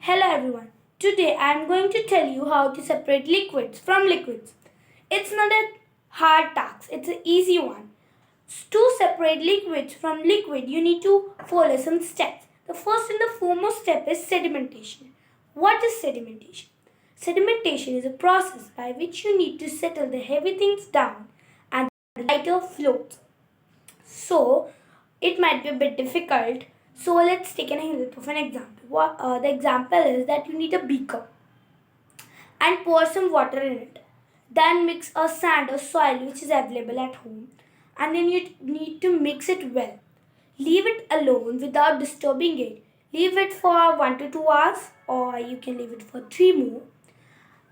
Hello everyone. Today I am going to tell you how to separate liquids from liquids. It's not a hard task, it's an easy one. To separate liquids from liquid, you need to follow some steps. The first and the foremost step is sedimentation. What is sedimentation? Sedimentation is a process by which you need to settle the heavy things down and the lighter floats. So, it might be a bit difficult. So, let's take an help of an example. The example is that you need a beaker and pour some water in it. Then mix a sand or soil which is available at home, and then you need to mix it well. Leave it alone without disturbing it. Leave it for 1 to 2 hours, or you can leave it for 3 more.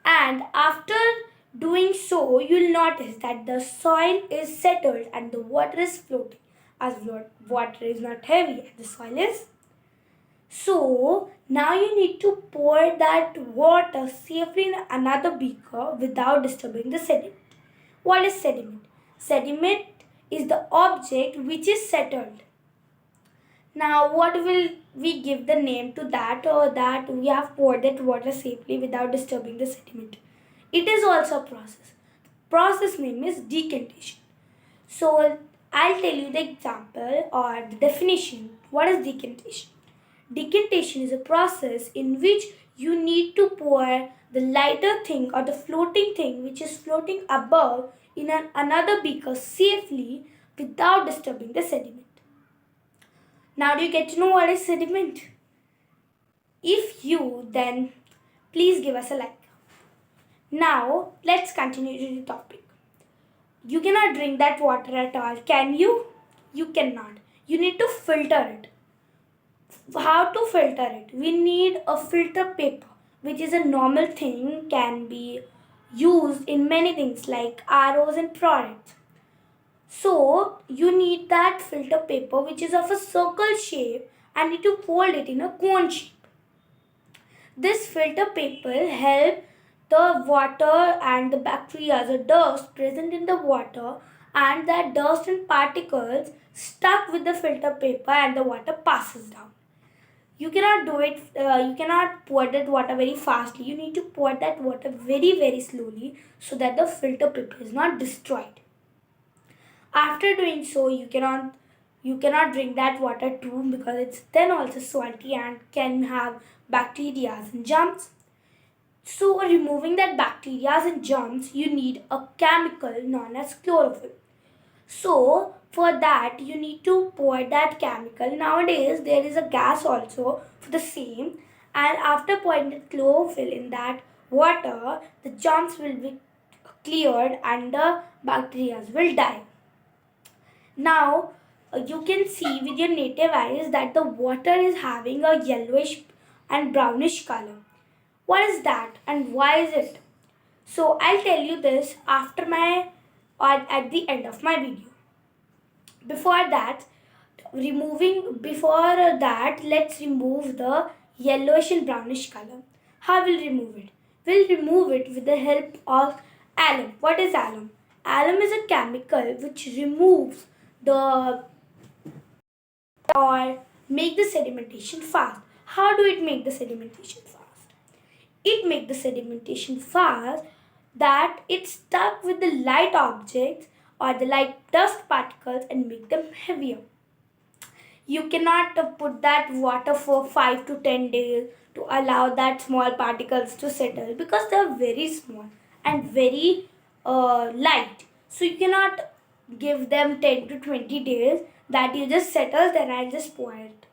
And after doing so, you'll notice that the soil is settled and the water is floating, as water is not heavy and the soil is. So now you need to pour that water safely in another beaker without disturbing the sediment. What is sediment? Sediment is the object which is settled. Now, what will we give the name to that, or that we have poured that water safely without disturbing the sediment? It is also a process. Process name is decantation. So, I'll tell you the example or the definition. What is decantation? Decantation is a process in which you need to pour the lighter thing or the floating thing which is floating above in another beaker safely without disturbing the sediment. Now do you get to know what is sediment? If you, then please give us a like. Now let's continue to the topic. You cannot drink that water at all, can you? You cannot. You need to filter it. How to filter it? We need a filter paper, which is a normal thing, can be used in many things like ROs and products. So you need that filter paper which is of a circle shape and need to fold it in a cone shape. This filter paper helps the water and the bacteria or dust present in the water, and that dust and particles stuck with the filter paper and the water passes down. You cannot do it, you cannot pour that water very fastly. You need to pour that water very slowly so that the filter paper is not destroyed. After doing so, you cannot drink that water too, because it's then also salty and can have bacteria and germs. So removing that bacteria and germs, you need a chemical known as chlorophyll. So for that you need to pour that chemical. Nowadays there is a gas also for the same, and after pouring the chlorophyll in that water, the germs will be cleared and the bacteria will die. Now you can see with your native eyes that the water is having a yellowish and brownish color. What is that and why is it? So I'll tell you this after my or at the end of my video. Before that, let's remove the yellowish and brownish color. How will remove it? We'll remove it with the help of alum. What is alum? Alum is a chemical which removes the or make the sedimentation fast. How do it make the sedimentation fast? It make the sedimentation fast that it's stuck with the light objects or the light dust particles and make them heavier. You cannot put that water for 5 to 10 days to allow that small particles to settle, because they are very small and very light. So you cannot give them 10 to 20 days that you just settle then and just pour it.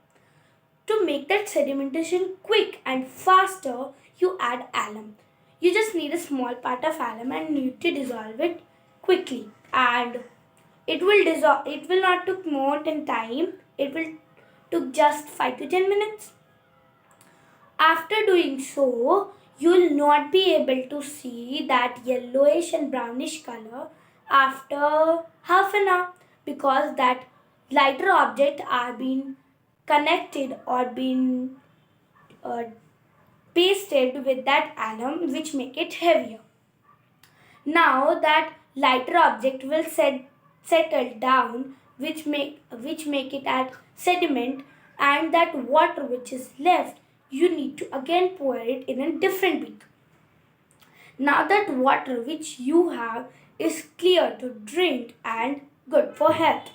To make that sedimentation quick and faster, you add alum. You just need a small part of alum and need to dissolve it quickly, and it will not took more than time. It will took just 5 to 10 minutes. After doing so, you will not be able to see that yellowish and brownish color after half an hour, because that lighter object are being connected or being pasted with that alum which make it heavier. Now that lighter object will settle down, which make it at sediment, and that water which is left you need to again pour it in a different beak. Now that water which you have is clear to drink and good for health.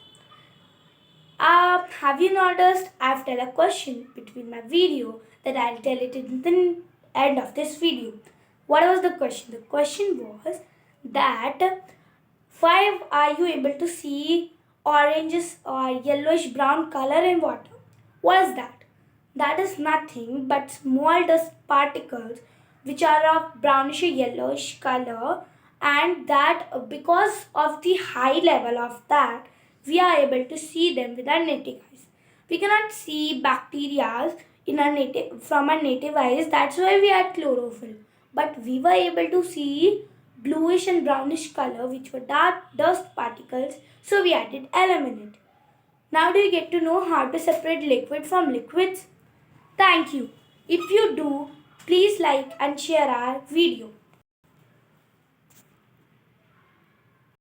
Have you noticed I've tell a question between my video that I'll tell it in the end of this video. What was the question? The question was that why are you able to see oranges or yellowish brown color in water? What is that? That is nothing but small dust particles which are of brownish or yellowish color, and that because of the high level of that we are able to see them with our native eyes. We cannot see bacteria in our native from our native eyes, that's why we had chlorophyll. But we were able to see bluish and brownish color which were dark dust particles, so we added alum in it. Now do you get to know how to separate liquid from liquids? Thank you. If you do, please like and share our video.